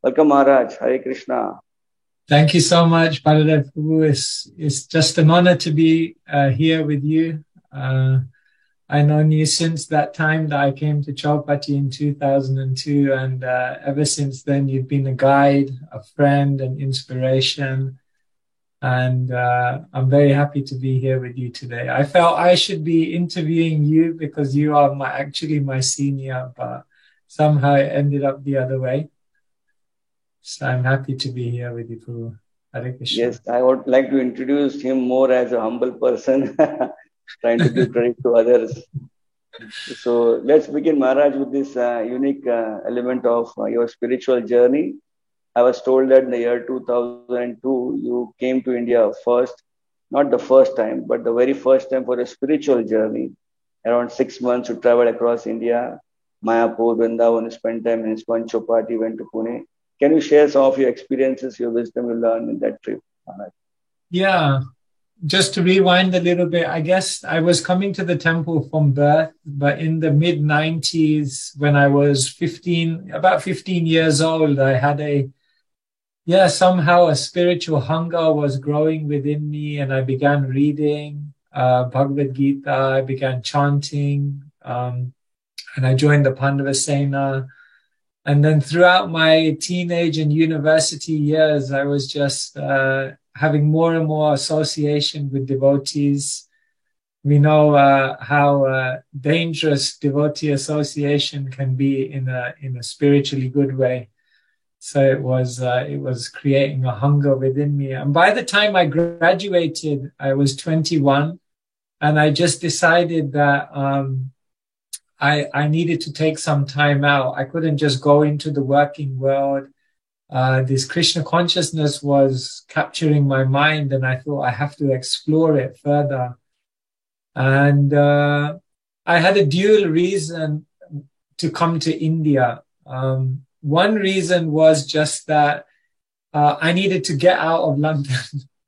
Welcome, Maharaj. Hare Krishna. Thank you so much, Baladev Prabhu. It's just an honor to be here with you. I've known you since that time that I came to Chowpatty in 2002, and ever since then, you've been a guide, a friend, an inspiration. And I'm very happy to be here with you today. I felt I should be interviewing you because you are actually my senior, but somehow it ended up the other way. So I'm happy to be here with you, Prabhu. Hare Krishna. Yes, I would like to introduce him more as a humble person, trying to give credit to others. So let's begin, Maharaj, with this unique element of your spiritual journey. I was told that in the year 2002, you came to India first, not the first time, but the very first time for a spiritual journey. Around 6 months, you traveled across India, Mayapur, Vrindavan, spent time in ISKCON Chowpatty, went to Pune. Can you share some of your experiences, your wisdom you learned in that trip, Maharaj? Yeah, just to rewind a little bit, I guess I was coming to the temple from birth, but in the mid 90s, when I was 15, about 15 years old, I had somehow a spiritual hunger was growing within me, and I began reading Bhagavad Gita, I began chanting, and I joined the Pandava Sena. And then throughout my teenage and university years, I was just having more and more association with devotees. We know how dangerous devotee association can be in a spiritually good way. So it was creating a hunger within me. And by the time I graduated, I was 21, and I just decided that I needed to take some time out. I couldn't just go into the working world. This Krishna consciousness was capturing my mind, and I thought I have to explore it further. And I had a dual reason to come to India. One reason was just that I needed to get out of London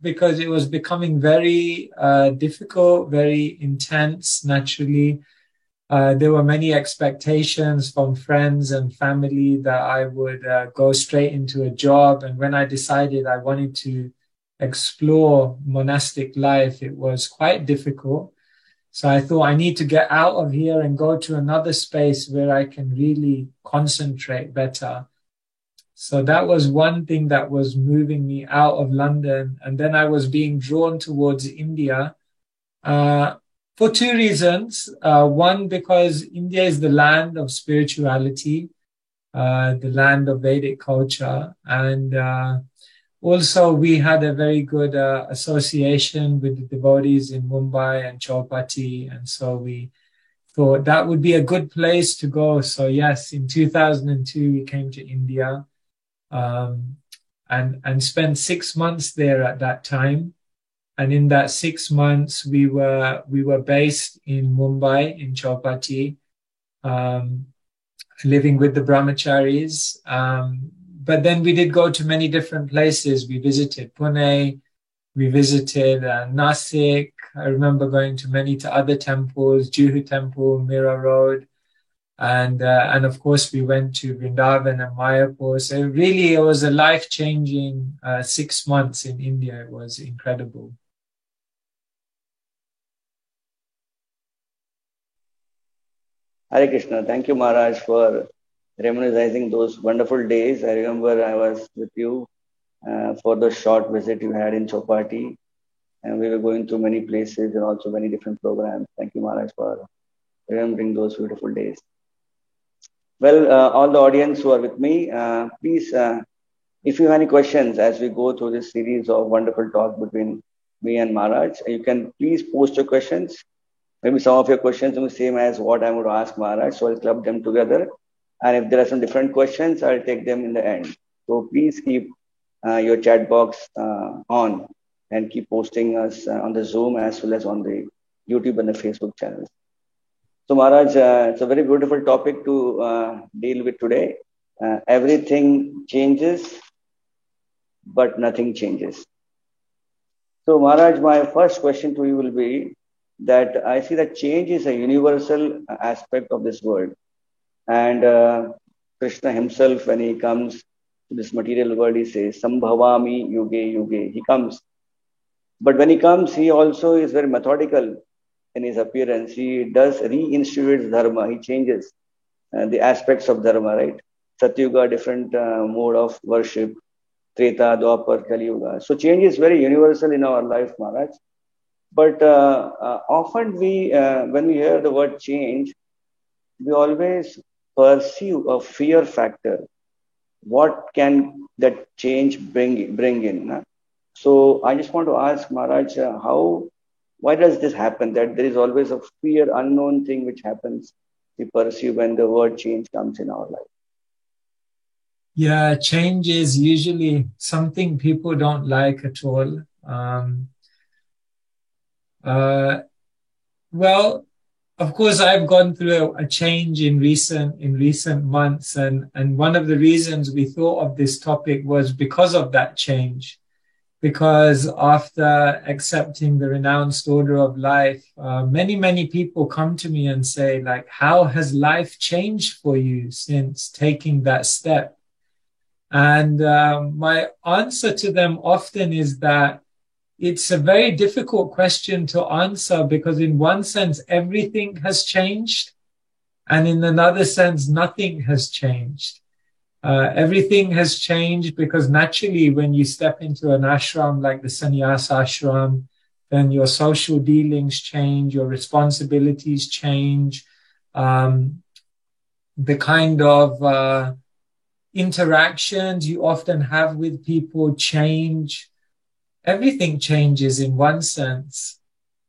because it was becoming very difficult, very intense, naturally. There were many expectations from friends and family that I would go straight into a job. And when I decided I wanted to explore monastic life, it was quite difficult. So I thought I need to get out of here and go to another space where I can really concentrate better. So that was one thing that was moving me out of London. And then I was being drawn towards India. For two reasons. One, because India is the land of spirituality, the land of Vedic culture. And also we had a very good association with the devotees in Mumbai and Chowpatty. And so we thought that would be a good place to go. So yes, in 2002, we came to India and spent 6 months there at that time. And in that 6 months, we were based in Mumbai, in Chowpatty, living with the brahmacharis. But then we did go to many different places. We visited Pune, we visited Nasik. I remember going to many other temples, Juhu Temple, Mira Road. And of course, we went to Vrindavan and Mayapur. So really, it was a life-changing 6 months in India. It was incredible. Hare Krishna. Thank you, Maharaj, for reminiscing those wonderful days. I remember I was with you for the short visit you had in Chowpatty, and we were going through many places and also many different programs. Thank you, Maharaj, for remembering those beautiful days. Well, all the audience who are with me, please, if you have any questions as we go through this series of wonderful talk between me and Maharaj, you can please post your questions. Maybe some of your questions will be same as what I'm going to ask Maharaj, so I'll club them together. And if there are some different questions, I'll take them in the end. So please keep your chat box on and keep posting us on the Zoom as well as on the YouTube and the Facebook channels. So Maharaj, it's a very beautiful topic to deal with today. Everything changes, but nothing changes. So Maharaj, my first question to you will be that I see that change is a universal aspect of this world. And Krishna himself, when he comes to to this material world, he says, Sambhavami yuge yuge. He comes. But when he comes, he also is very methodical in his appearance. He does reinstitutes dharma. He changes the aspects of dharma, right? Satyuga, different mode of worship. Treta, Dwapar, Kali Yuga. So change is very universal in our life, Maharaj. But often when we hear the word change, we always perceive a fear factor. What can that change bring in? Nah? So I just want to ask Maharaj, why does this happen? That there is always a fear, unknown thing which happens. We perceive when the word change comes in our life. Yeah, change is usually something people don't like at all. Well, of course, I've gone through a change in recent months, and one of the reasons we thought of this topic was because of that change. Because after accepting the renounced order of life, many people come to me and say, like, how has life changed for you since taking that step? And my answer to them often is that it's a very difficult question to answer, because in one sense, everything has changed. And in another sense, nothing has changed. Everything has changed because naturally when you step into an ashram like the sannyas ashram, then your social dealings change, your responsibilities change, the kind of interactions you often have with people change. Everything changes in one sense.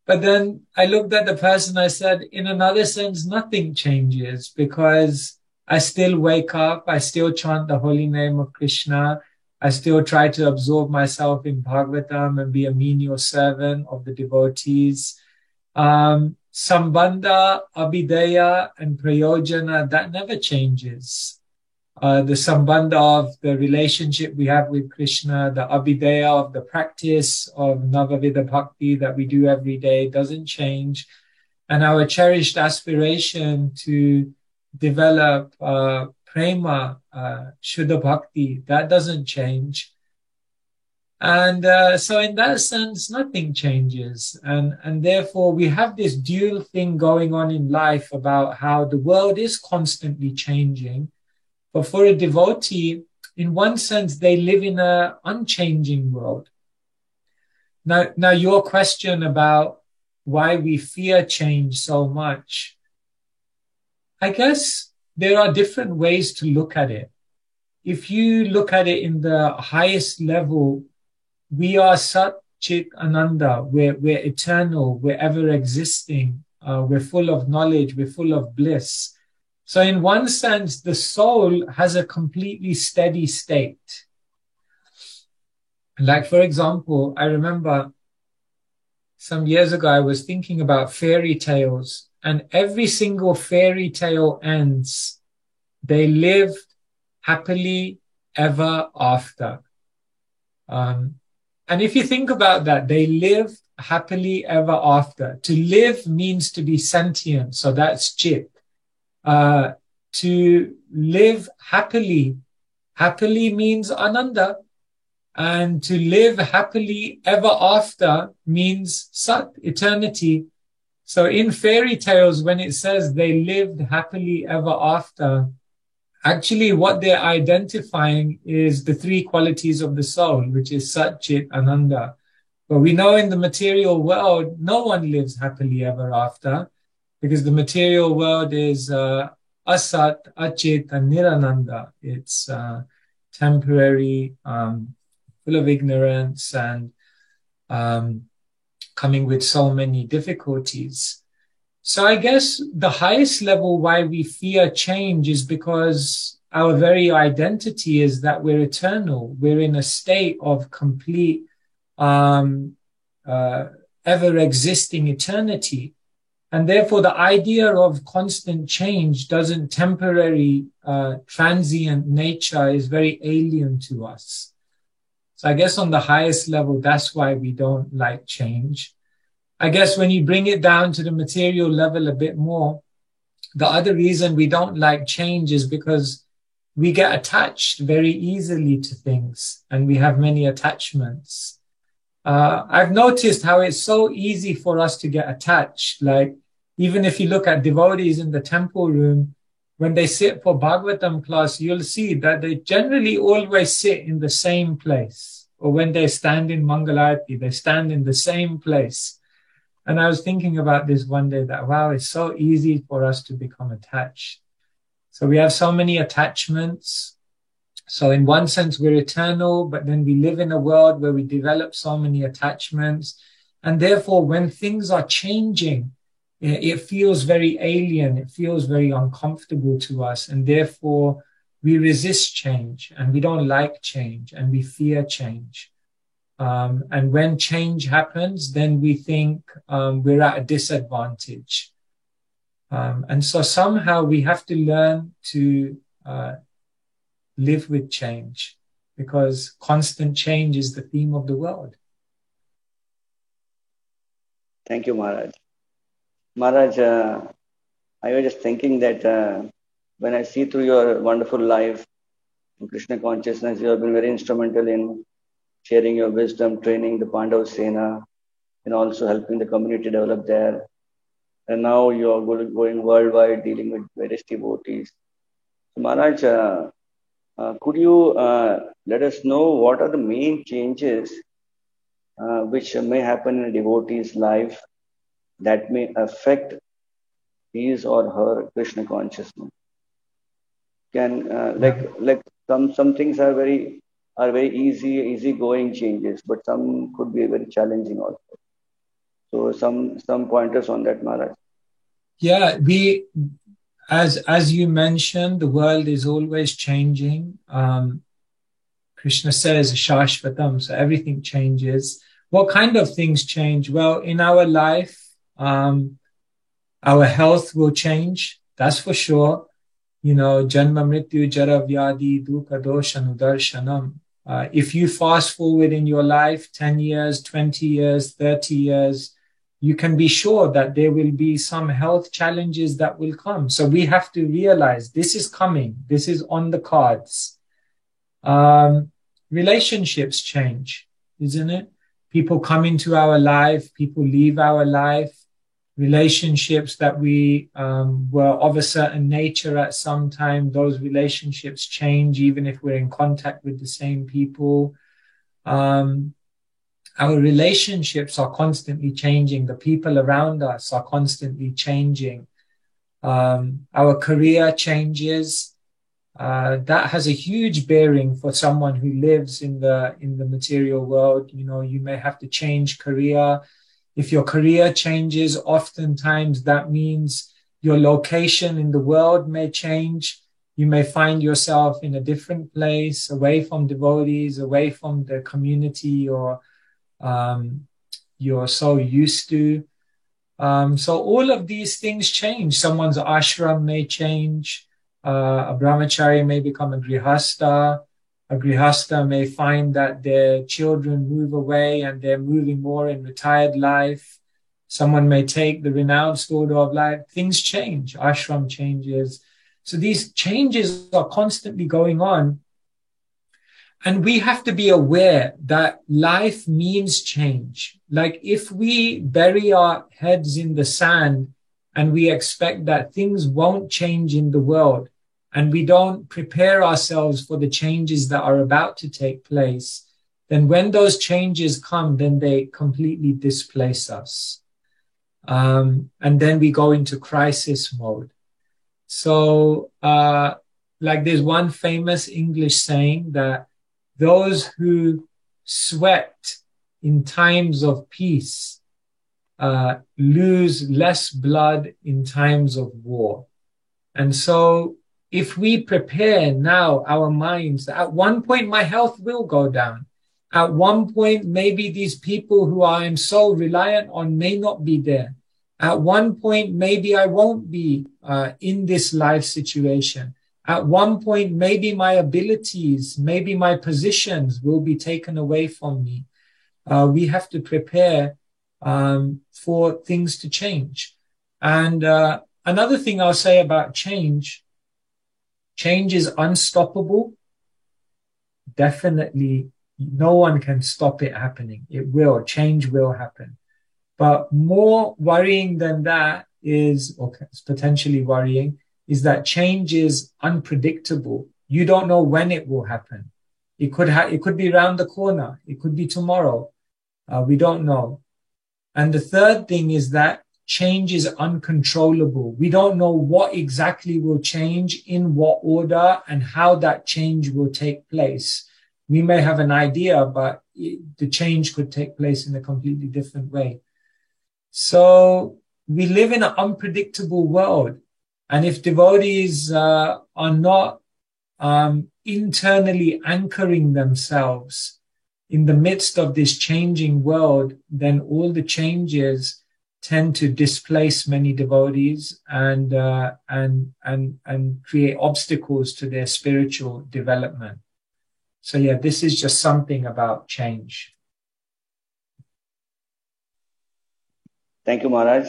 But then I looked at the person, I said, in another sense, nothing changes, because I still wake up, I still chant the holy name of Krishna, I still try to absorb myself in Bhagavatam and be a menial servant of the devotees. Sambandha, Abhideya, and Prayojana, that never changes. The sambandha of the relationship we have with Krishna, the abhideya of the practice of Navavidha Bhakti that we do every day doesn't change. And our cherished aspiration to develop prema, Shuddha Bhakti, that doesn't change. And so in that sense, nothing changes. And therefore, we have this dual thing going on in life about how the world is constantly changing. But for a devotee, in one sense, they live in an unchanging world. Now, your question about why we fear change so much, I guess there are different ways to look at it. If you look at it in the highest level, we are Sat Chit Ananda. We're eternal. We're ever existing. We're full of knowledge. We're full of bliss. So in one sense, the soul has a completely steady state. Like, for example, I remember some years ago, I was thinking about fairy tales, and every single fairy tale ends, they lived happily ever after. And if you think about that, they lived happily ever after. To live means to be sentient, so that's chit. To live happily means ananda, and to live happily ever after means sat, eternity. So in fairy tales, when it says they lived happily ever after, actually what they're identifying is the three qualities of the soul, which is sat, chit, ananda. But we know in the material world, no one lives happily ever after, because the material world is asat, achit, and nirananda. It's temporary, full of ignorance, and coming with so many difficulties. So I guess the highest level why we fear change is because our very identity is that we're eternal. We're in a state of complete, ever-existing eternity. And therefore, the idea of constant change doesn't temporary, transient nature is very alien to us. So I guess on the highest level, that's why we don't like change. I guess when you bring it down to the material level a bit more, the other reason we don't like change is because we get attached very easily to things, and we have many attachments. I've noticed how it's so easy for us to get attached. Like, even if you look at devotees in the temple room, when they sit for Bhagavatam class, you'll see that they generally always sit in the same place. Or when they stand in Mangalarti, they stand in the same place. And I was thinking about this one day that, wow, it's so easy for us to become attached. So we have so many attachments. So in one sense, we're eternal, but then we live in a world where we develop so many attachments. And therefore, when things are changing, it feels very alien. It feels very uncomfortable to us. And therefore, we resist change, and we don't like change, and we fear change. And when change happens, then we think we're at a disadvantage. And so somehow we have to learn to live with change, because constant change is the theme of the world. Thank you, Maharaj. Maharaj, I was just thinking that when I see through your wonderful life in Krishna consciousness, you have been very instrumental in sharing your wisdom, training the Pandav Sena, and also helping the community develop there. And now you are going worldwide, dealing with various devotees. So Maharaj, could you let us know what are the main changes which may happen in a devotee's life that may affect his or her Krishna consciousness? Like some things are very easy going changes, but some could be very challenging also. So some pointers on that, Maharaj. Yeah, as you mentioned, the world is always changing. Krishna says Shashvatam, so everything changes. What kind of things change? Well, in our life, our health will change. That's for sure. Janma mrityu jara vyadi dukkha dosha nudarshanam. If you fast forward in your life 10 years, 20 years, 30 years, you can be sure that there will be some health challenges that will come. So we have to realize this is coming. This is on the cards. Relationships change, isn't it? People come into our life, people leave our life. Relationships that we were of a certain nature at some time, those relationships change even if we're in contact with the same people. Our relationships are constantly changing. The people around us are constantly changing. Our career changes. That has a huge bearing for someone who lives in the material world. You may have to change career. If your career changes, oftentimes that means your location in the world may change. You may find yourself in a different place, away from devotees, away from the community you're so used to. So all of these things change. Someone's ashram may change. A brahmachari may become a grihasta. A grihasta may find that their children move away and they're moving more in retired life. Someone may take the renounced order of life. Things change. Ashram changes. So these changes are constantly going on. And we have to be aware that life means change. Like if we bury our heads in the sand and we expect that things won't change in the world, and we don't prepare ourselves for the changes that are about to take place, then when those changes come, then they completely displace us. And then we go into crisis mode. So, like there's one famous English saying that those who sweat in times of peace lose less blood in times of war. And so if we prepare now our minds, at one point my health will go down. At one point, maybe these people who I am so reliant on may not be there. At one point, maybe I won't be in this life situation. At one point, maybe my abilities, maybe my positions will be taken away from me. We have to prepare for things to change. And another thing I'll say about change, change is unstoppable, definitely no one can stop it happening. It will, change will happen. But more worrying than that is, or potentially worrying, is that change is unpredictable. You don't know when it will happen. It could be around the corner. It could be tomorrow. We don't know. And the third thing is that change is uncontrollable. We don't know what exactly will change, in what order, and how that change will take place. We may have an idea, but the change could take place in a completely different way. So we live in an unpredictable world. And if devotees are not internally anchoring themselves in the midst of this changing world, then all the changes tend to displace many devotees and create obstacles to their spiritual development. So yeah, this is just something about change. Thank you, Maharaj.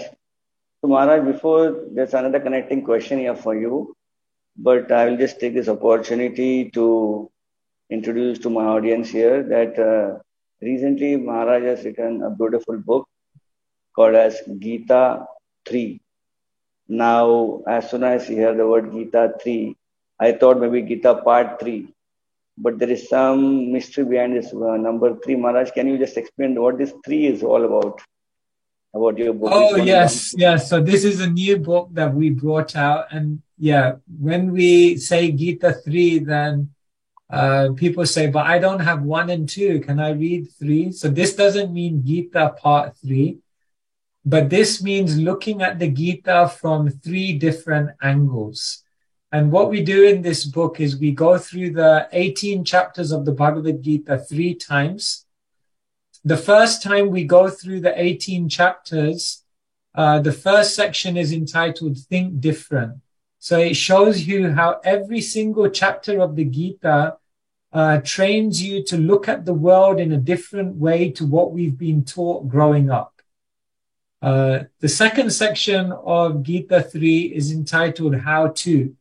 So, Maharaj, before there's another connecting question here for you, but I will just take this opportunity to introduce to my audience here that recently Maharaj has written a beautiful book called as Gita 3. Now, as soon as you hear the word Gita 3, I thought maybe Gita part 3, but there is some mystery behind this number 3. Maharaj, can you just explain what this 3 is all about your book? Oh, yes. Yeah. So this is a new book that we brought out. And yeah, when we say Gita 3, then people say, but I don't have 1 and 2. Can I read 3? So this doesn't mean Gita part 3, but this means looking at the Gita from 3 different angles. And what we do in this book is we go through the 18 chapters of the Bhagavad Gita 3 times. The first time we go through the 18 chapters, the first section is entitled Think Different. So it shows you how every single chapter of the Gita trains you to look at the world in a different way to what we've been taught growing up. The second section of Gita 3 is entitled How To.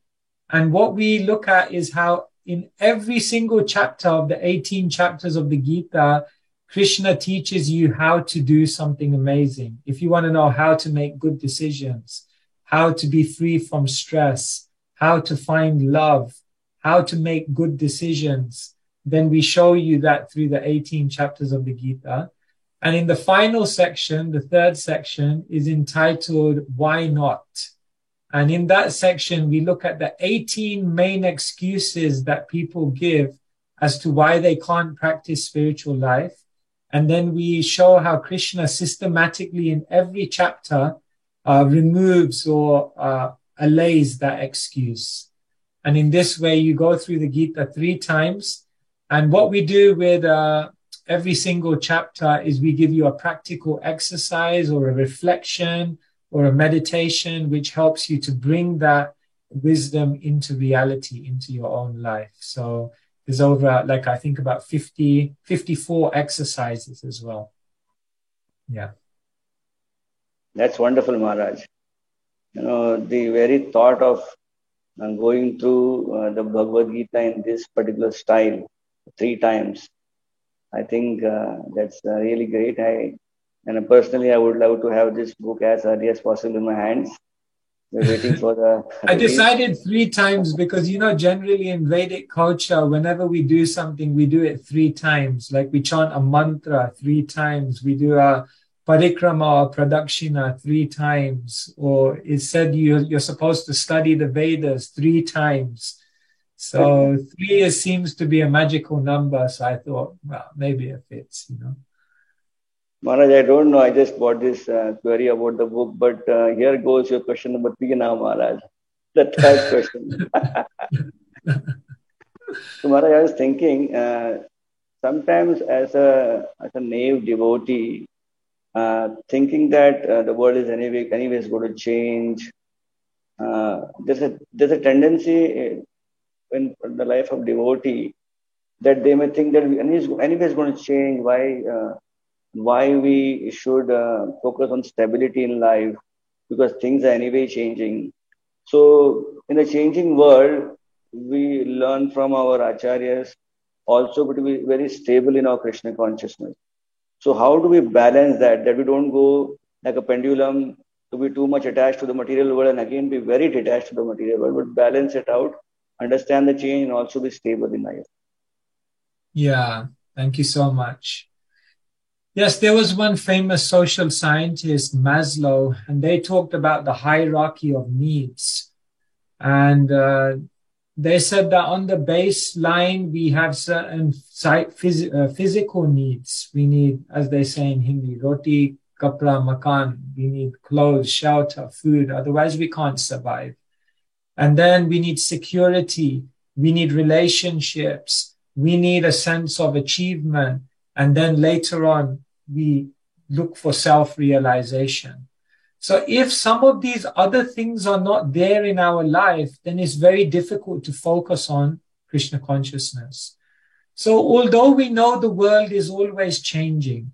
And what we look at is how in every single chapter of the 18 chapters of the Gita, Krishna teaches you how to do something amazing. If you want to know how to make good decisions, how to be free from stress, how to find love, how to make good decisions, then we show you that through the 18 chapters of the Gita. And in the final section, the third section, is entitled Why Not? And in that section, we look at the 18 main excuses that people give as to why they can't practice spiritual life. And then we show how Krishna systematically in every chapter removes or allays that excuse. And in this way, you go through the Gita 3 times. And what we do with every single chapter is we give you a practical exercise or a reflection or a meditation, which helps you to bring that wisdom into reality, into your own life. So there's over, like, I think about 54 exercises as well. Yeah. That's wonderful, Maharaj. You know, the very thought of going through the Bhagavad Gita in this particular style 3 times, I think that's really great. And personally, I would love to have this book as early as possible in my hands. We're waiting for the I decided 3 times because, you know, generally in Vedic culture, whenever we do something, we do it 3 times. Like we chant a mantra 3 times. We do a parikrama or pradakshina 3 times. Or it's said you're supposed to study the Vedas 3 times. So 3 seems to be a magical number. So I thought, well, maybe it fits, you know. Maharaj, I don't know. I just bought this query about the book, but here goes your question number 3 now, Maharaj. The third question. So, Maharaj, I was thinking, sometimes as a naive devotee, thinking that the world is anyways going to change, there's a tendency in the life of devotee that they may think that anyways going to change. Why we should focus on stability in life, because things are anyway changing. So in a changing world, we learn from our acharyas also to be very stable in our Krishna consciousness. So how do we balance that we don't go like a pendulum to be too much attached to the material world and again be very detached to the material world, but balance it out, understand the change and also be stable in life. Yeah, thank you so much. Yes, there was one famous social scientist, Maslow, and they talked about the hierarchy of needs. And they said that on the baseline, we have certain physical needs. We need, as they say in Hindi, roti, kapra, makan. We need clothes, shelter, food. Otherwise, we can't survive. And then we need security. We need relationships. We need a sense of achievement. And then later on, we look for self-realization. So if some of these other things are not there in our life, then it's very difficult to focus on Krishna consciousness. So although we know the world is always changing,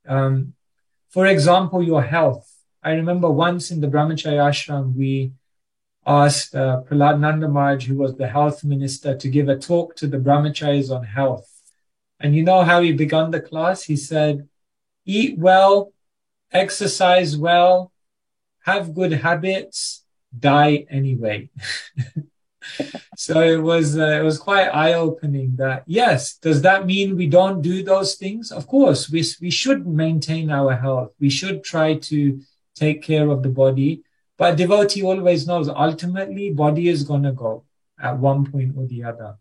for example, your health. I remember once in the Brahmacharya ashram, we asked Prahlad Nanda Maharaj, who was the health minister, to give a talk to the brahmacharis on health. And you know how he began the class? He said, eat well, exercise well, have good habits, die anyway. So it was quite eye-opening that, yes, does that mean we don't do those things? Of course, we should maintain our health. We should try to take care of the body. But a devotee always knows ultimately body is going to go at one point or the other.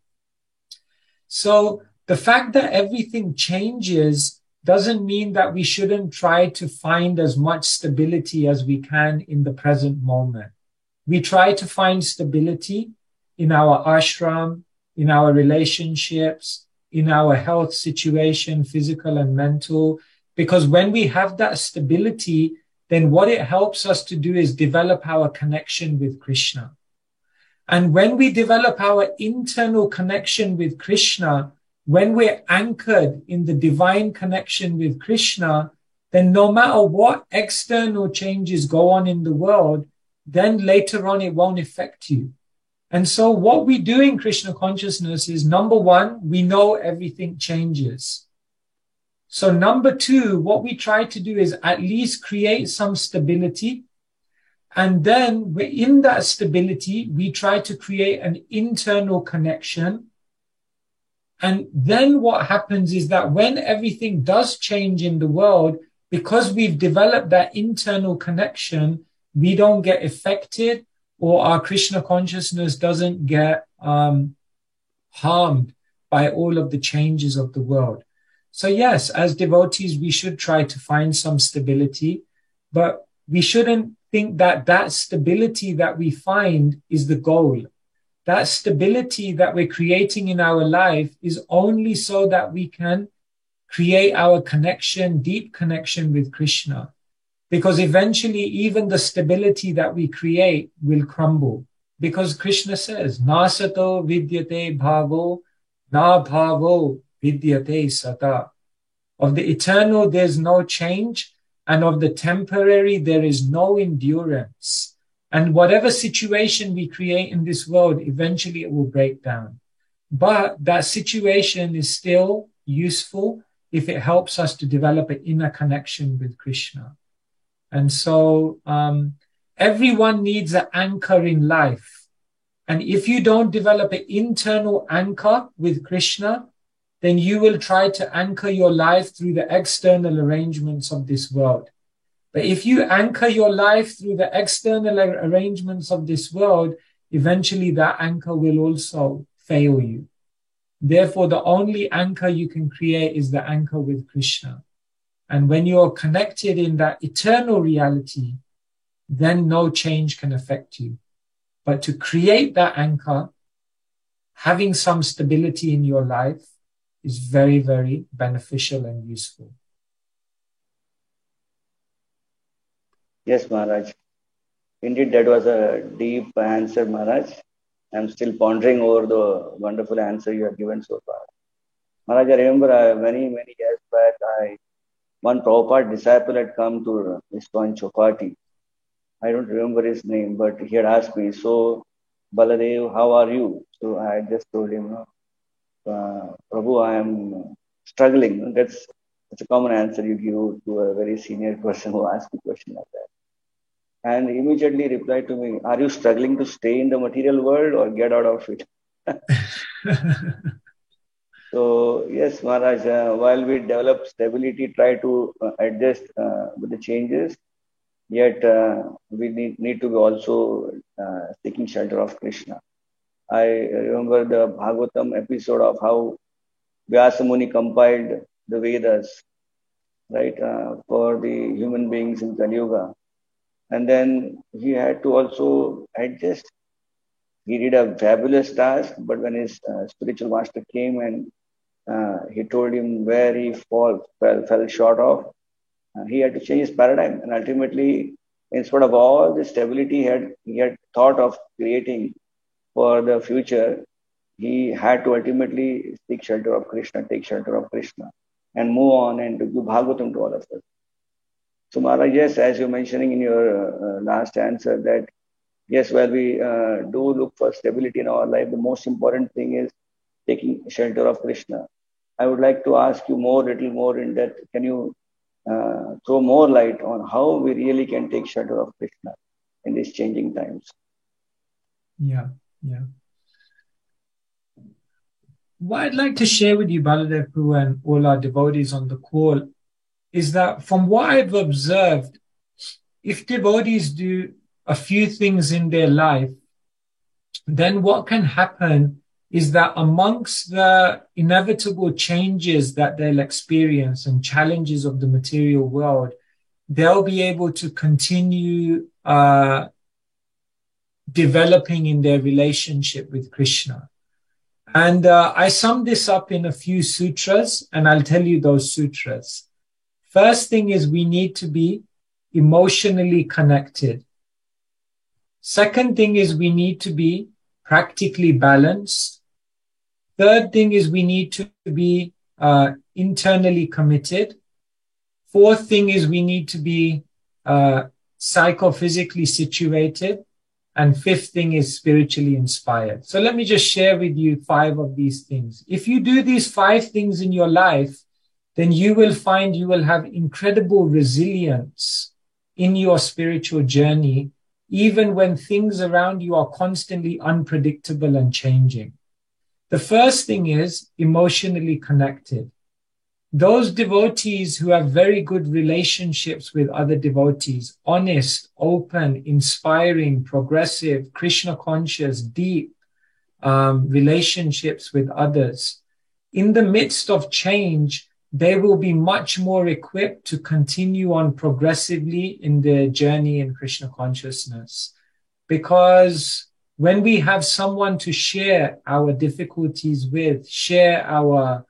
So the fact that everything changes doesn't mean that we shouldn't try to find as much stability as we can in the present moment. We try to find stability in our ashram, in our relationships, in our health situation, physical and mental, because when we have that stability, then what it helps us to do is develop our connection with Krishna. And when we develop our internal connection with Krishna, when we're anchored in the divine connection with Krishna, then no matter what external changes go on in the world, then later on it won't affect you. And so what we do in Krishna consciousness is, number one, we know everything changes. So number two, what we try to do is at least create some stability. And then in that stability, we try to create an internal connection. And then what happens is that when everything does change in the world, because we've developed that internal connection, we don't get affected, or our Krishna consciousness doesn't get harmed by all of the changes of the world. So yes, as devotees, we should try to find some stability, but we shouldn't think that that stability that we find is the goal. That stability that we're creating in our life is only so that we can create our connection, deep connection with Krishna. Because eventually even the stability that we create will crumble. Because Krishna says, Nasato vidyate bhavo, na bhavo vidyate sata. Of the eternal, there's no change. And of the temporary, there is no endurance. And whatever situation we create in this world, eventually it will break down. But that situation is still useful if it helps us to develop an inner connection with Krishna. And so everyone needs an anchor in life. And if you don't develop an internal anchor with Krishna, then you will try to anchor your life through the external arrangements of this world. But if you anchor your life through the external arrangements of this world, eventually that anchor will also fail you. Therefore, the only anchor you can create is the anchor with Krishna. And when you're connected in that eternal reality, then no change can affect you. But to create that anchor, having some stability in your life is very, very beneficial and useful. Yes, Maharaj. Indeed, that was a deep answer, Maharaj. I'm still pondering over the wonderful answer you have given so far. Maharaj, I remember many, many years back, one Prabhupada disciple had come to ISKCON Chopati. I don't remember his name, but he had asked me, so Baladev, how are you? So I just told him, Prabhu, I am struggling. That's a common answer you give to a very senior person who asks a question like that. And immediately replied to me, are you struggling to stay in the material world or get out of it? So, yes, Maharaj, while we develop stability, try to adjust with the changes, yet we need to be also seeking shelter of Krishna. I remember the Bhagavatam episode of how Vyasa Muni compiled the Vedas, right, for the human beings in Kali Yuga. And then he had to also adjust. He did a fabulous task, but when his spiritual master came and he told him where he fell short of, he had to change his paradigm. And ultimately, instead of all the stability he had thought of creating for the future, he had to ultimately seek shelter of Krishna, take shelter of Krishna, and move on and to give Bhagavatam to all of us. So, Maharaj, yes, as you're mentioning in your last answer, that yes, while we do look for stability in our life, the most important thing is taking shelter of Krishna. I would like to ask you little more in depth. Can you throw more light on how we really can take shelter of Krishna in these changing times? Yeah, yeah. What I'd like to share with you, Baladev Prabhu, and all our devotees on the call is that from what I've observed, if devotees do a few things in their life, then what can happen is that amongst the inevitable changes that they'll experience and challenges of the material world, they'll be able to continue developing in their relationship with Krishna. And I sum this up in a few sutras, and I'll tell you those sutras. First thing is we need to be emotionally connected. Second thing is we need to be practically balanced. Third thing is we need to be internally committed. Fourth thing is we need to be psychophysically situated. And fifth thing is spiritually inspired. So let me just share with you 5 of these things. If you do these 5 things in your life, then you will find you will have incredible resilience in your spiritual journey, even when things around you are constantly unpredictable and changing. The first thing is emotionally connected. Those devotees who have very good relationships with other devotees, honest, open, inspiring, progressive, Krishna conscious, deep relationships with others, in the midst of change, they will be much more equipped to continue on progressively in their journey in Krishna consciousness. Because when we have someone to share our difficulties with, share our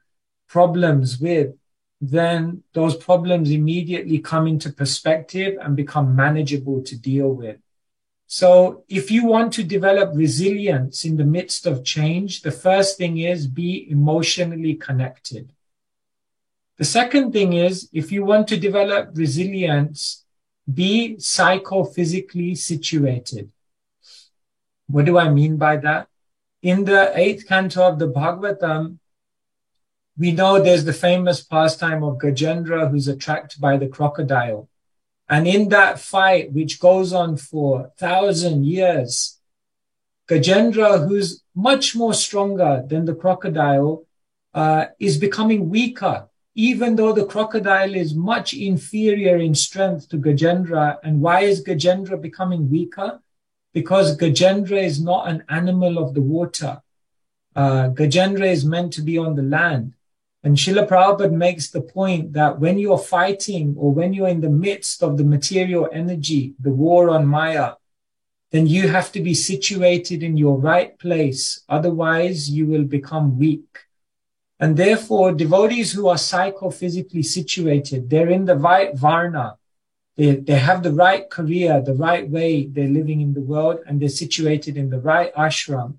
problems with, then those problems immediately come into perspective and become manageable to deal with. So if you want to develop resilience in the midst of change, the first thing is be emotionally connected. The second thing is, if you want to develop resilience, be psychophysically situated. What do I mean by that? In the 8th canto of the Bhagavatam, we know there's the famous pastime of Gajendra who's attacked by the crocodile. And in that fight, which goes on for 1,000 years, Gajendra, who's much more stronger than the crocodile, is becoming weaker, even though the crocodile is much inferior in strength to Gajendra. And why is Gajendra becoming weaker? Because Gajendra is not an animal of the water. Gajendra is meant to be on the land. And Srila Prabhupada makes the point that when you're fighting or when you're in the midst of the material energy, the war on Maya, then you have to be situated in your right place. Otherwise, you will become weak. And therefore, devotees who are psychophysically situated, they're in the right varna. They have the right career, the right way they're living in the world, and they're situated in the right ashram.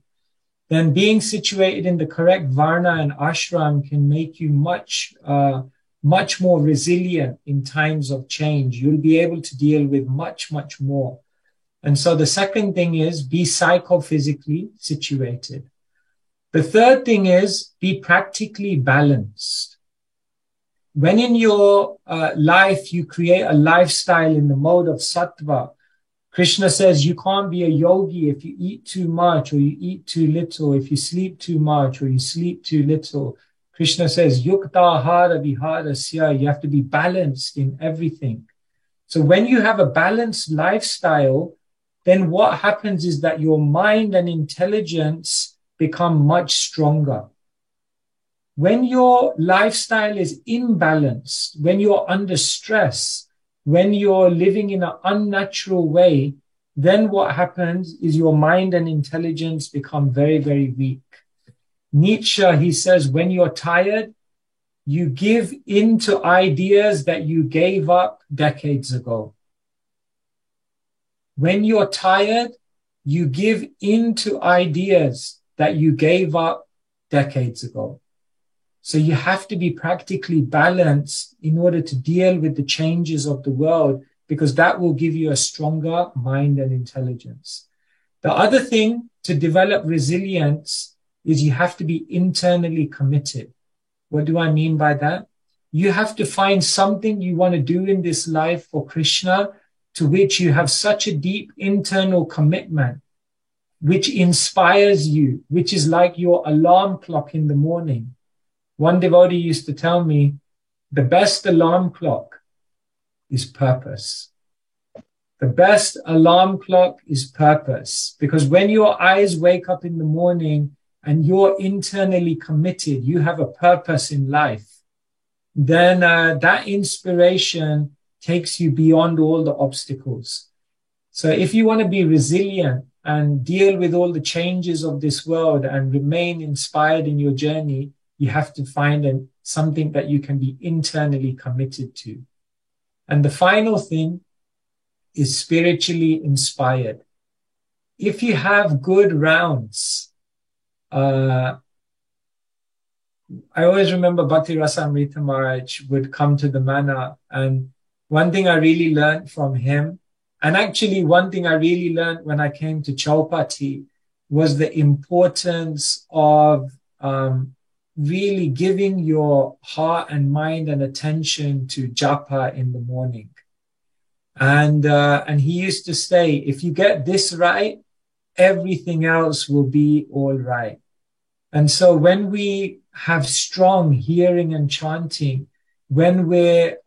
Then being situated in the correct varna and ashram can make you much more resilient in times of change. You'll be able to deal with much, much more. And so the second thing is be psychophysically situated. The third thing is be practically balanced. When in your life you create a lifestyle in the mode of sattva, Krishna says you can't be a yogi if you eat too much or you eat too little, if you sleep too much or you sleep too little. Krishna says, yukta hara viharasya, you have to be balanced in everything. So when you have a balanced lifestyle, then what happens is that your mind and intelligence become much stronger. When your lifestyle is imbalanced, when you're under stress, when you're living in an unnatural way, then what happens is your mind and intelligence become very, very weak. Nietzsche, he says, when you're tired, you give in to ideas that you gave up decades ago. When you're tired, you give in to ideas that you gave up decades ago. So you have to be practically balanced in order to deal with the changes of the world, because that will give you a stronger mind and intelligence. The other thing to develop resilience is you have to be internally committed. What do I mean by that? You have to find something you want to do in this life for Krishna, to which you have such a deep internal commitment, which inspires you, which is like your alarm clock in the morning. One devotee used to tell me, the best alarm clock is purpose. The best alarm clock is purpose, because when your eyes wake up in the morning and you're internally committed, you have a purpose in life, then that inspiration takes you beyond all the obstacles. So if you want to be resilient and deal with all the changes of this world and remain inspired in your journey, you have to find something that you can be internally committed to. And the final thing is spiritually inspired. If you have good rounds, I always remember Bhakti Rasamrita Maharaj would come to the manor, and one thing I really learned from him, and actually one thing I really learned when I came to Chaupati, was the importance of really giving your heart and mind and attention to japa in the morning. And he used to say, if you get this right, everything else will be all right. And so when we have strong hearing and chanting, when we're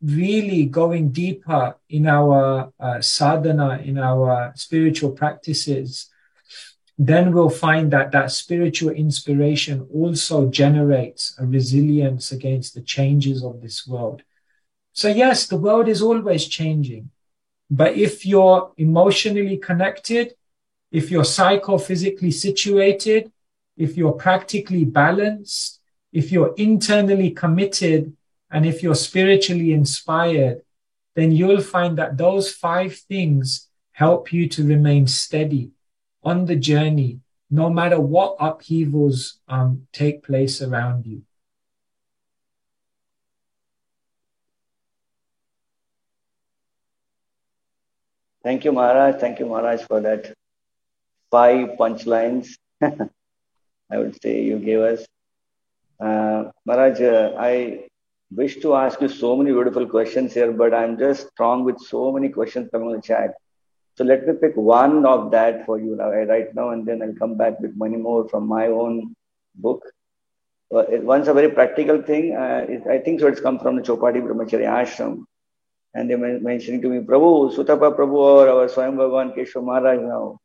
really going deeper in our sadhana, in our spiritual practices, then we'll find that that spiritual inspiration also generates a resilience against the changes of this world. So yes, the world is always changing. But if you're emotionally connected, if you're psychophysically situated, if you're practically balanced, if you're internally committed, and if you're spiritually inspired, then you'll find that those 5 things help you to remain steady on the journey, no matter what upheavals take place around you. Thank you, Maharaj. Thank you, Maharaj, for that 5 punchlines. I would say you gave us. Maharaj, I wish to ask you so many beautiful questions here, but I'm just strong with so many questions coming on the chat. So let me pick one of that for you right now, and then I'll come back with many more from my own book. One's a very practical thing. I think so. It's come from the Chopati Brahmacharya Ashram. And they mentioning to me, Prabhu, Sutapa Prabhu, or our Swayam Bhagavan Keshav Maharaj now.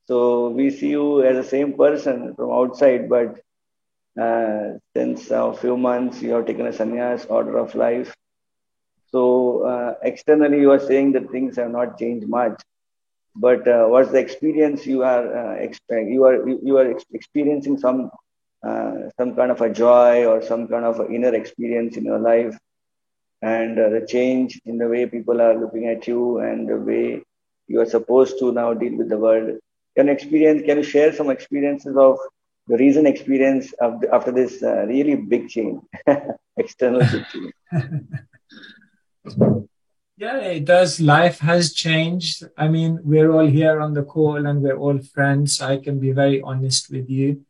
So we see you as the same person from outside, but since a few months you have taken a sannyas, order of life. So externally you are saying that things have not changed much, but what's the experience you are you are experiencing some kind of a joy or some kind of inner experience in your life, and the change in the way people are looking at you and the way you are supposed to now deal with the world. Can you share some experiences of the recent experience after this really big change, external big change? Yeah, it does. Life has changed. I mean, we're all here on the call and we're all friends. I can be very honest with you.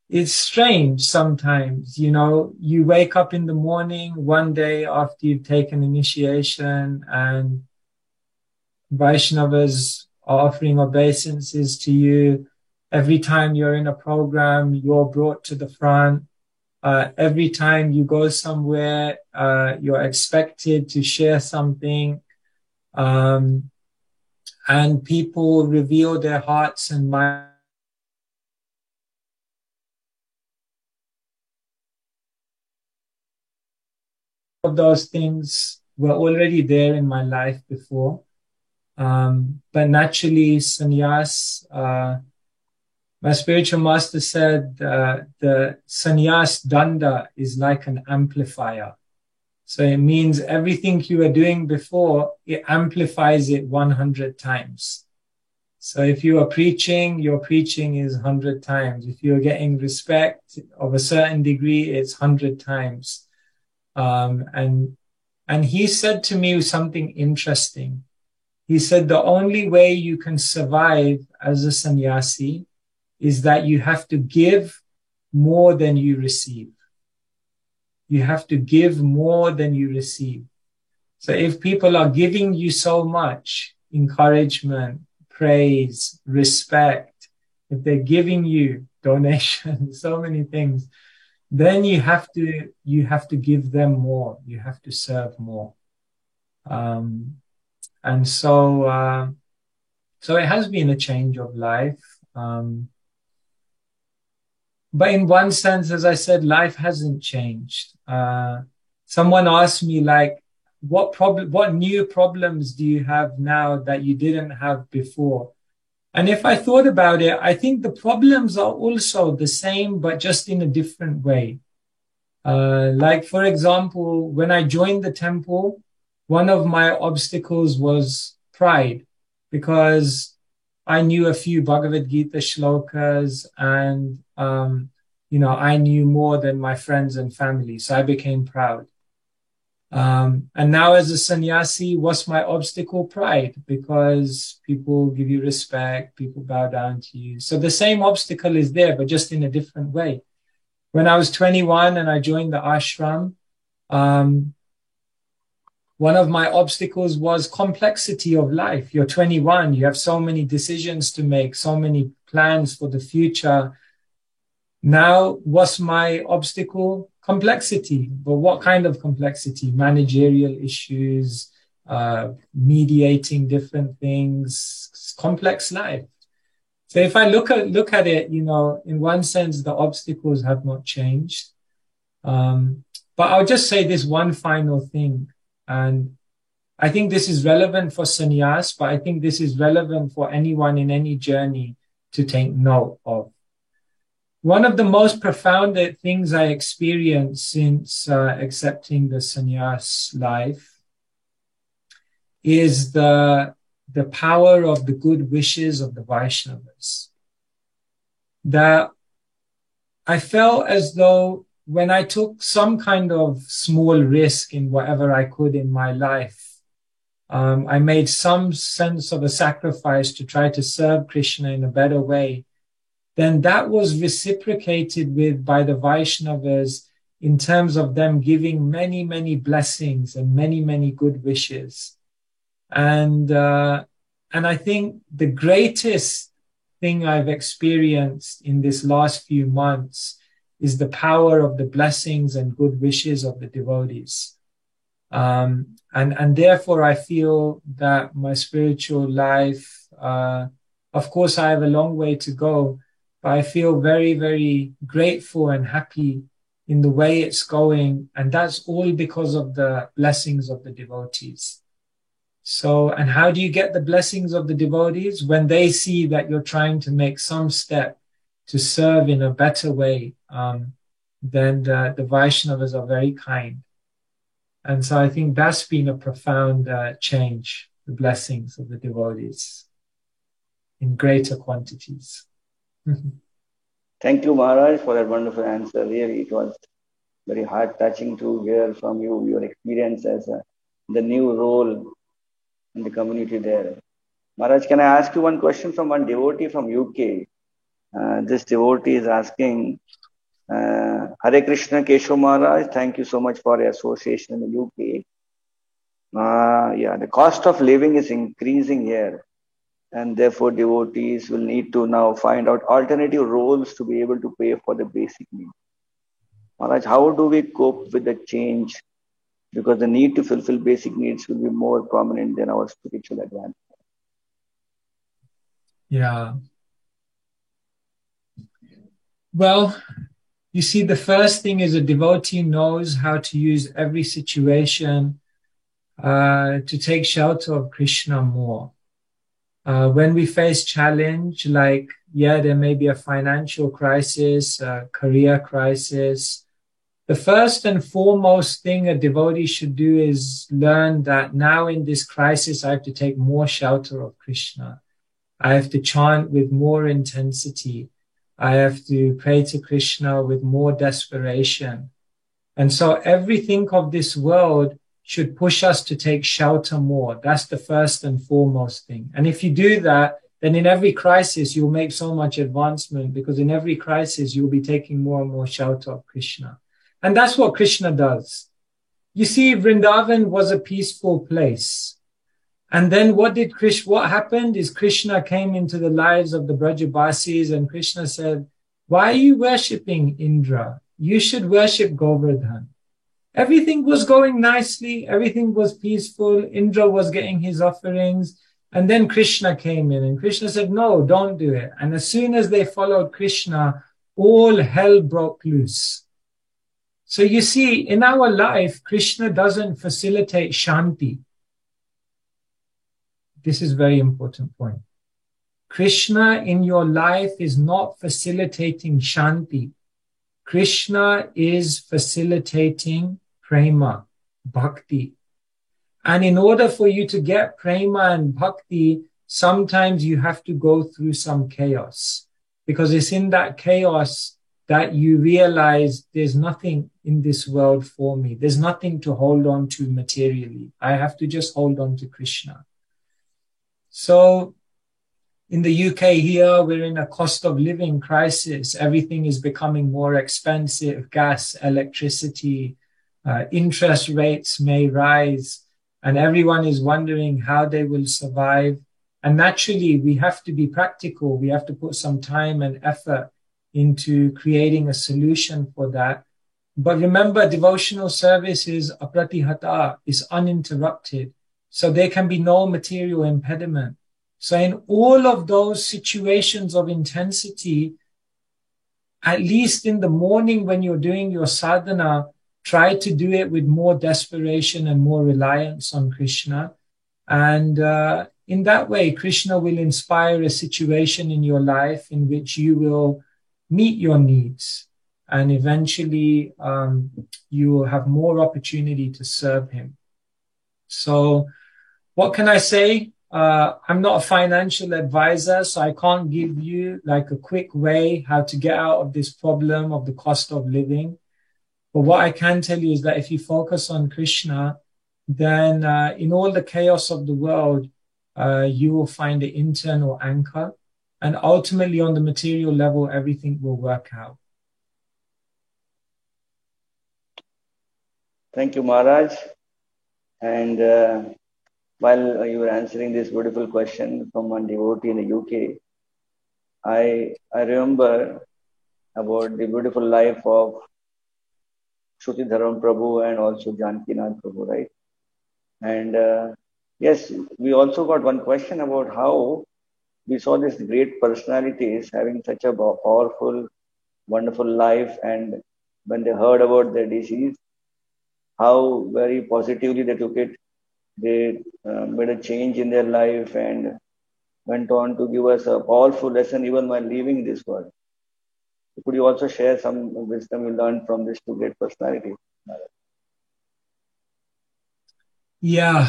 It's strange sometimes, you wake up in the morning one day after you've taken initiation and Vaishnavas are offering obeisances to you. Every time you're in a program, you're brought to the front. Every time you go somewhere, you're expected to share something. Um, and people reveal their hearts and minds of those things were already there in my life before. But naturally, sannyas, my spiritual master said the sannyas danda is like an amplifier. So it means everything you were doing before, it amplifies it 100 times. So if you are preaching, your preaching is 100 times. If you're getting respect of a certain degree, it's 100 times. And he said to me something interesting. He said the only way you can survive as a sannyasi is that you have to give more than you receive. You have to give more than you receive. So if people are giving you so much encouragement, praise, respect, if they're giving you donations, so many things, then you have to give them more. You have to serve more. And so it has been a change of life. But in one sense, as I said, life hasn't changed. Someone asked me, like, what new problems do you have now that you didn't have before? And if I thought about it, I think the problems are also the same, but just in a different way. Like, for example, when I joined the temple, one of my obstacles was pride, because I knew a few Bhagavad Gita shlokas and, I knew more than my friends and family. So I became proud. And now as a sannyasi, what's my obstacle? Pride, because people give you respect, people bow down to you. So the same obstacle is there, but just in a different way. When I was 21 and I joined the ashram, one of my obstacles was complexity of life. You're 21, you have so many decisions to make, so many plans for the future. Now, what's my obstacle? Complexity. But what kind of complexity? Managerial issues, mediating different things, complex life. So if I look at it, in one sense, the obstacles have not changed. But I'll just say this one final thing. And I think this is relevant for sannyas, but I think this is relevant for anyone in any journey to take note of. One of the most profound things I experienced since accepting the sannyas life is the power of the good wishes of the Vaishnavas. That I felt as though when I took some kind of small risk in whatever I could in my life, I made some sense of a sacrifice to try to serve Krishna in a better way, then that was reciprocated with by the Vaishnavas in terms of them giving many, many blessings and many, many good wishes. And I think the greatest thing I've experienced in this last few months is the power of the blessings and good wishes of the devotees. And therefore I feel that my spiritual life, of course I have a long way to go, but I feel very, very grateful and happy in the way it's going. And that's all because of the blessings of the devotees. So, and how do you get the blessings of the devotees? When they see that you're trying to make some step to serve in a better way, then the Vaishnavas are very kind. And so I think that's been a profound change, the blessings of the devotees in greater quantities. Thank you, Maharaj, for that wonderful answer. Really, it was very heart touching to hear from you your experience as a the new role in the community there. Maharaj, can I ask you one question from one devotee from UK? This devotee is asking, Hare Krishna Keshav Maharaj, thank you so much for your association in the UK. Yeah, the cost of living is increasing here, and therefore devotees will need to now find out alternative roles to be able to pay for the basic needs. Maharaj, how do we cope with the change? Because the need to fulfill basic needs will be more prominent than our spiritual advancement. Yeah. Well, you see, the first thing is a devotee knows how to use every situation to take shelter of Krishna more. When we face challenge, like, there may be a financial crisis, a career crisis. The first and foremost thing a devotee should do is learn that now in this crisis, I have to take more shelter of Krishna. I have to chant with more intensity. I have to pray to Krishna with more desperation. And so everything of this world should push us to take shelter more. That's the first and foremost thing. And if you do that, then in every crisis, you'll make so much advancement, because in every crisis, you'll be taking more and more shelter of Krishna. And that's what Krishna does. You see, Vrindavan was a peaceful place. And then what happened is Krishna came into the lives of the Brajabasis, and Krishna said, why are you worshipping Indra? You should worship Govardhan. Everything was going nicely. Everything was peaceful. Indra was getting his offerings. And then Krishna came in, and Krishna said, no, don't do it. And as soon as they followed Krishna, all hell broke loose. So you see, in our life, Krishna doesn't facilitate Shanti. This is a very important point. Krishna in your life is not facilitating Shanti. Krishna is facilitating prema, bhakti. And in order for you to get prema and bhakti, sometimes you have to go through some chaos, because it's in that chaos that you realize there's nothing in this world for me. There's nothing to hold on to materially. I have to just hold on to Krishna. So in the UK here, we're in a cost of living crisis. Everything is becoming more expensive. Gas, electricity, interest rates may rise, and everyone is wondering how they will survive. And naturally, we have to be practical. We have to put some time and effort into creating a solution for that. But remember, devotional service is apratihata, is uninterrupted. So there can be no material impediment. So in all of those situations of intensity, at least in the morning when you're doing your sadhana, try to do it with more desperation and more reliance on Krishna. And in that way, Krishna will inspire a situation in your life in which you will meet your needs. And eventually, you will have more opportunity to serve him. So what can I say? I'm not a financial advisor, so I can't give you like a quick way how to get out of this problem of the cost of living. But what I can tell you is that if you focus on Krishna, then in all the chaos of the world, you will find an internal anchor. And ultimately, on the material level, everything will work out. Thank you, Maharaj. And while you were answering this beautiful question from one devotee in the UK, I remember about the beautiful life of Shruti Dharam Prabhu and also Janakinath Prabhu, right? And yes, we also got one question about how we saw these great personalities having such a powerful, wonderful life, and when they heard about their disease, how very positively they took it. They made a change in their life and went on to give us a powerful lesson even while leaving this world. Could you also share some wisdom you learned from these two great personalities? Yeah.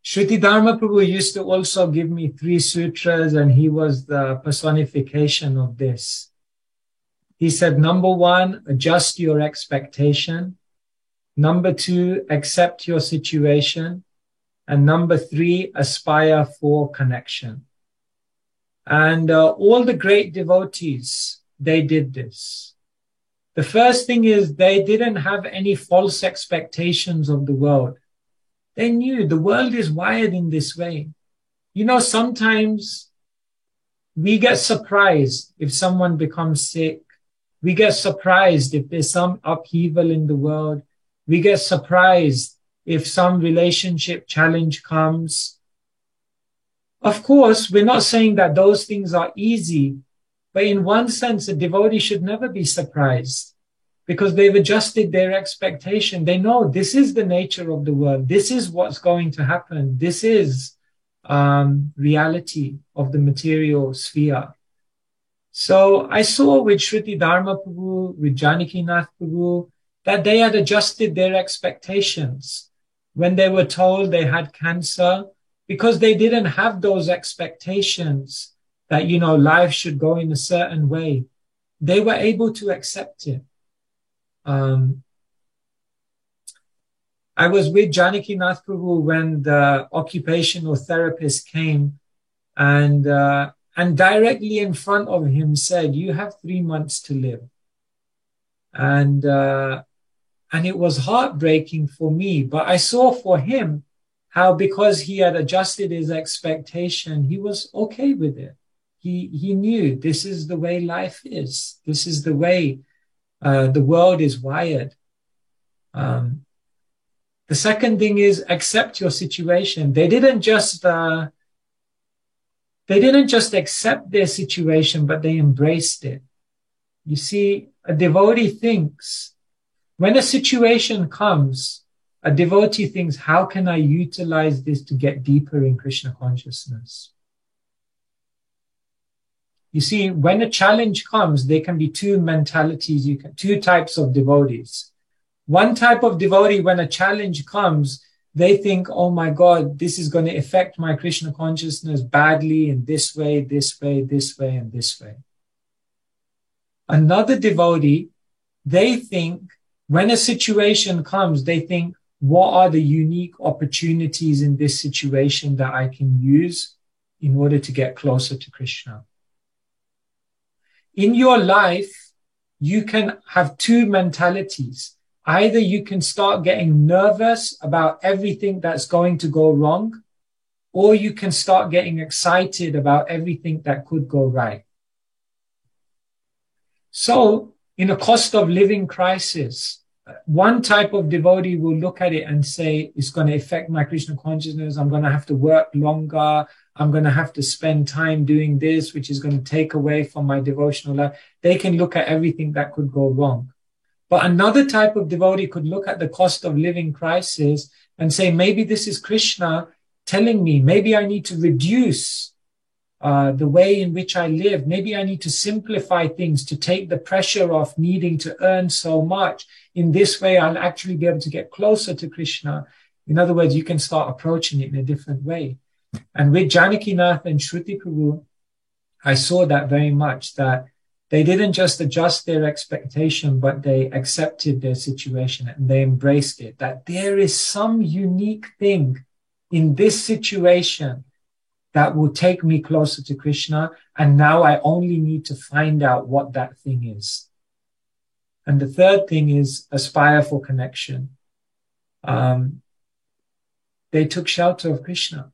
Shruti Dharma Prabhu used to also give me 3 sutras, and he was the personification of this. He said, number 1, adjust your expectation. Number 2, accept your situation. And number 3, aspire for connection. And all the great devotees, they did this. The first thing is they didn't have any false expectations of the world. They knew the world is wired in this way. You know, sometimes we get surprised if someone becomes sick. We get surprised if there's some upheaval in the world. We get surprised if some relationship challenge comes. Of course, we're not saying that those things are easy, but in one sense, a devotee should never be surprised because they've adjusted their expectation. They know this is the nature of the world. This is what's going to happen. This is reality of the material sphere. So I saw with Shruti Dharma Prabhu, with Janaki Nath Prabhu, that they had adjusted their expectations when they were told they had cancer, because they didn't have those expectations that, you know, life should go in a certain way. They were able to accept it. I was with Janaki Nath Prabhu when the occupational therapist came and directly in front of him said, "You have 3 months to live." And it was heartbreaking for me, but I saw for him how, because he had adjusted his expectation, he was okay with it. He knew this is the way life is. This is the way the world is wired. The second thing is accept your situation. They didn't just accept their situation, but they embraced it. You see, a devotee thinks, when a situation comes, a devotee thinks, how can I utilize this to get deeper in Krishna consciousness? You see, when a challenge comes, there can be two mentalities, two types of devotees. One type of devotee, when a challenge comes, they think, oh my God, this is going to affect my Krishna consciousness badly in this way, this way, this way, and this way. Another devotee, they think, when a situation comes, they think, what are the unique opportunities in this situation that I can use in order to get closer to Krishna? In your life, you can have two mentalities. Either you can start getting nervous about everything that's going to go wrong, or you can start getting excited about everything that could go right. So, in a cost of living crisis, one type of devotee will look at it and say, it's going to affect my Krishna consciousness. I'm going to have to work longer. I'm going to have to spend time doing this, which is going to take away from my devotional life. They can look at everything that could go wrong. But another type of devotee could look at the cost of living crisis and say, maybe this is Krishna telling me, maybe I need to reduce the way in which I live. Maybe I need to simplify things to take the pressure off needing to earn so much. In this way, I'll actually be able to get closer to Krishna. In other words, you can start approaching it in a different way. And with Janaki Nath and Shruti Prabhu, I saw that very much, that they didn't just adjust their expectation, but they accepted their situation and they embraced it, that there is some unique thing in this situation that will take me closer to Krishna. And now I only need to find out what that thing is. And the third thing is aspire for connection. They took shelter of Krishna.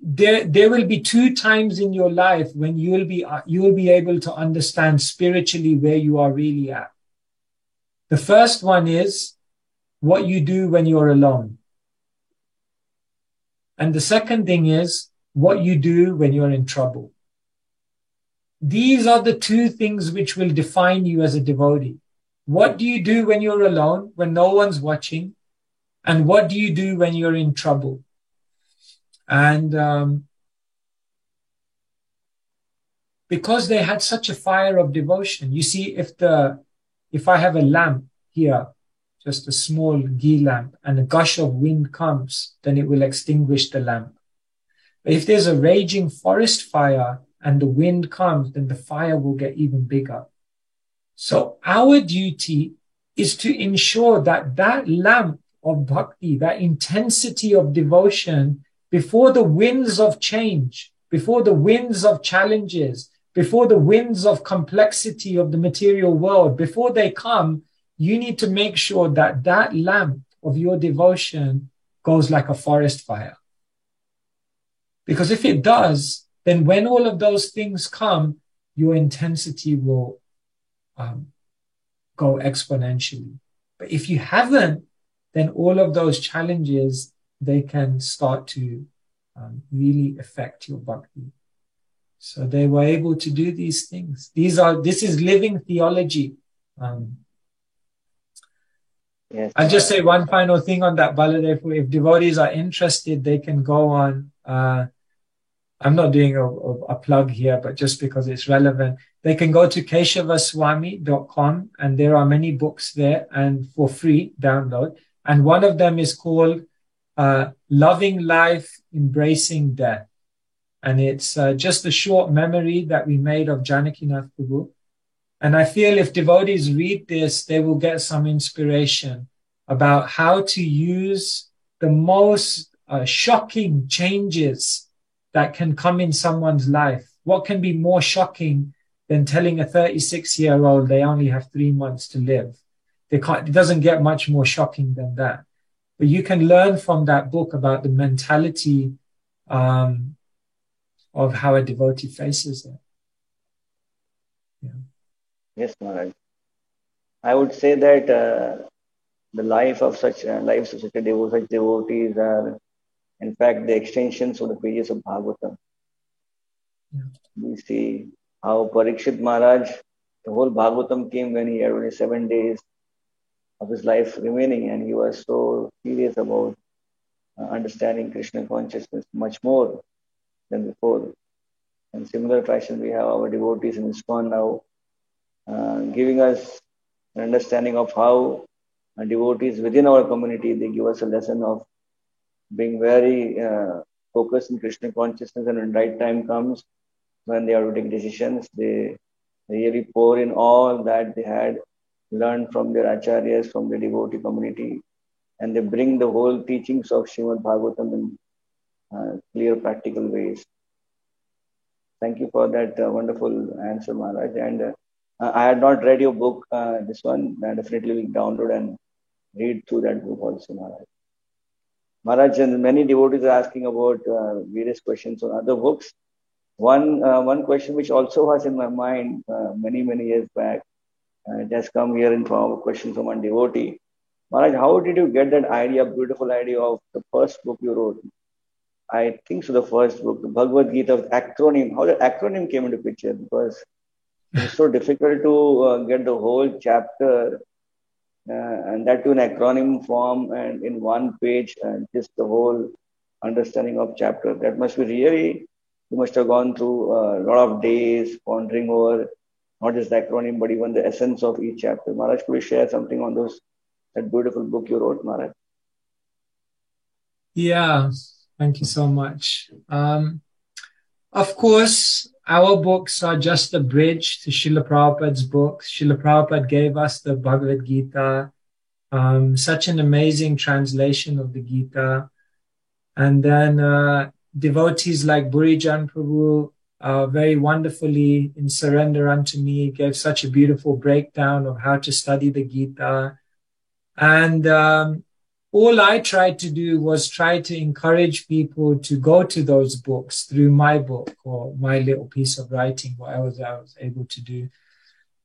There will be two times in your life when you will be able to understand spiritually where you are really at. The first one is what you do when you're alone. And the second thing is what you do when you're in trouble. These are the two things which will define you as a devotee. What do you do when you're alone, when no one's watching? And what do you do when you're in trouble? And because they had such a fire of devotion, you see, if I have a lamp here, just a small ghee lamp, and a gush of wind comes, then it will extinguish the lamp. But if there's a raging forest fire and the wind comes, then the fire will get even bigger. So our duty is to ensure that that lamp of bhakti, that intensity of devotion, before the winds of change, before the winds of challenges, before the winds of complexity of the material world, before they come, you need to make sure that that lamp of your devotion goes like a forest fire. Because if it does, then when all of those things come, your intensity will go exponentially. But if you haven't, then all of those challenges, they can start to really affect your bhakti. So they were able to do these things. This is living theology. Yes. I'll just say one final thing on that, Baladev. If devotees are interested, they can go on. I'm not doing a plug here, but just because it's relevant, they can go to keshavaswami.com, and there are many books there and for free download. And one of them is called Loving Life, Embracing Death. And it's just a short memory that we made of Janakinath Prabhu. And I feel if devotees read this, they will get some inspiration about how to use the most shocking changes that can come in someone's life. What can be more shocking than telling a 36-year-old they only have 3 months to live? It doesn't get much more shocking than that. But you can learn from that book about the mentality of how a devotee faces it. Yeah. Yes, Maharaj. I would say that the lives of such devotees are, in fact, the extensions of the pages of Bhagavatam. Yeah. We see how Parikshit Maharaj, the whole Bhagavatam came when he had only 7 days of his life remaining, and he was so serious about understanding Krishna consciousness much more than before. In similar fashion, we have our devotees in ISKCON now giving us an understanding of how devotees within our community, they give us a lesson of being very focused in Krishna consciousness, and when right time comes, when they are to take decisions, they really pour in all that they had learned from their acharyas, from the devotee community, and they bring the whole teachings of Srimad Bhagavatam in clear, practical ways. Thank you for that wonderful answer, Maharaj. And I had not read your book, this one. I definitely will download and read through that book also, Maharaj. Maharaj, and many devotees are asking about various questions on other books. One question which also was in my mind many years back, it has come here in form of a question from one devotee. Maharaj, how did you get that idea, beautiful idea of the first book you wrote? I think so, the first book, the Bhagavad Gita, acronym. How the acronym came into picture? Because it's so difficult to get the whole chapter and that to an acronym form and in one page, and just the whole understanding of chapter. That must be really, you must have gone through a lot of days pondering over not just the acronym, but even the essence of each chapter. Maharaj, could you share something on that beautiful book you wrote, Maharaj? Yeah, thank you so much. Of course, our books are just a bridge to Srila Prabhupada's books. Srila Prabhupada gave us the Bhagavad Gita, such an amazing translation of the Gita. And then devotees like Burijan Prabhu very wonderfully in Surrender Unto Me gave such a beautiful breakdown of how to study the Gita. And all I tried to do was try to encourage people to go to those books through my book or my little piece of writing, what I was able to do.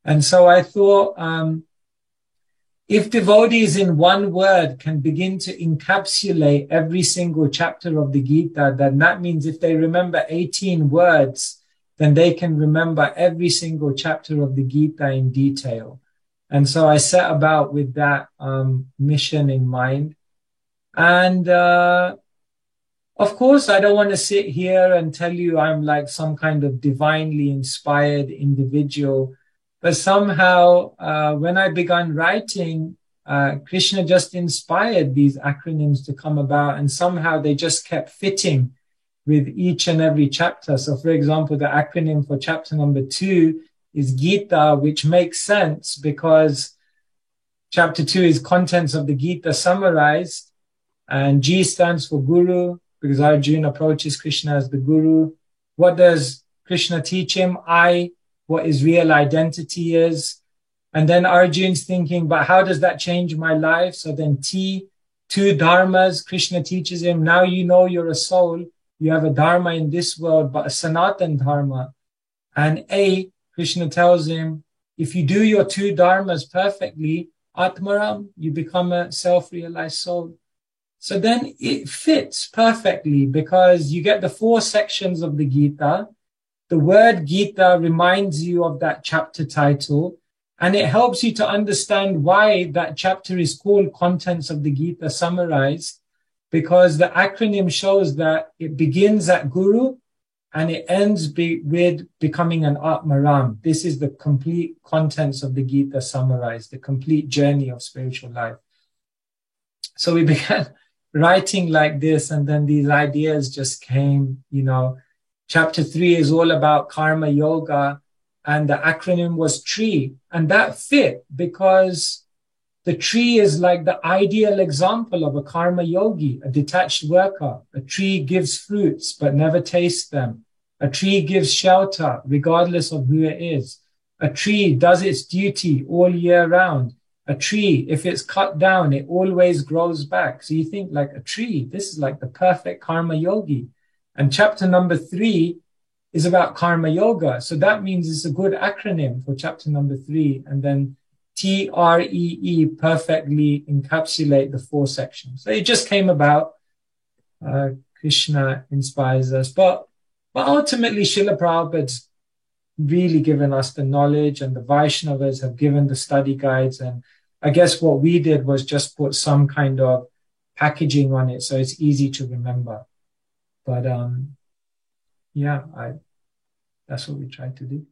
And so I thought, if devotees in one word can begin to encapsulate every single chapter of the Gita, then that means if they remember 18 words, then they can remember every single chapter of the Gita in detail. And so I set about with that mission in mind. And of course, I don't want to sit here and tell you I'm like some kind of divinely inspired individual. But somehow, when I began writing, Krishna just inspired these acronyms to come about. And somehow they just kept fitting with each and every chapter. So, for example, the acronym for chapter number 2 is Gita, which makes sense because chapter 2 is contents of the Gita summarized, and G stands for Guru because Arjuna approaches Krishna as the Guru. What does Krishna teach him? What his real identity is. And then Arjun's thinking, but how does that change my life? So then T, 2 dharmas, Krishna teaches him, now you know you're a soul. You have a dharma in this world, but a Sanatan dharma. And A, Krishna tells him, if you do your 2 dharmas perfectly, Atmaram, you become a self-realized soul. So then it fits perfectly because you get the 4 sections of the Gita. The word Gita reminds you of that chapter title, and it helps you to understand why that chapter is called Contents of the Gita Summarized, because the acronym shows that it begins at Guru and it ends with becoming an Atmaram. This is the complete contents of the Gita summarized, the complete journey of spiritual life. So we began writing like this, and then these ideas just came, Chapter 3 is all about karma yoga, and the acronym was TREE. And that fit because the tree is like the ideal example of a karma yogi, a detached worker. A tree gives fruits, but never tastes them. A tree gives shelter, regardless of who it is. A tree does its duty all year round. A tree, if it's cut down, it always grows back. So you think like a tree, this is like the perfect karma yogi. And chapter number 3 is about karma yoga. So that means it's a good acronym for chapter number 3. And then TREE perfectly encapsulate the 4 sections. So it just came about. Krishna inspires us. But ultimately, Srila Prabhupada's really given us the knowledge, and the Vaishnavas have given the study guides. And I guess what we did was just put some kind of packaging on it so it's easy to remember. But that's what we tried to do.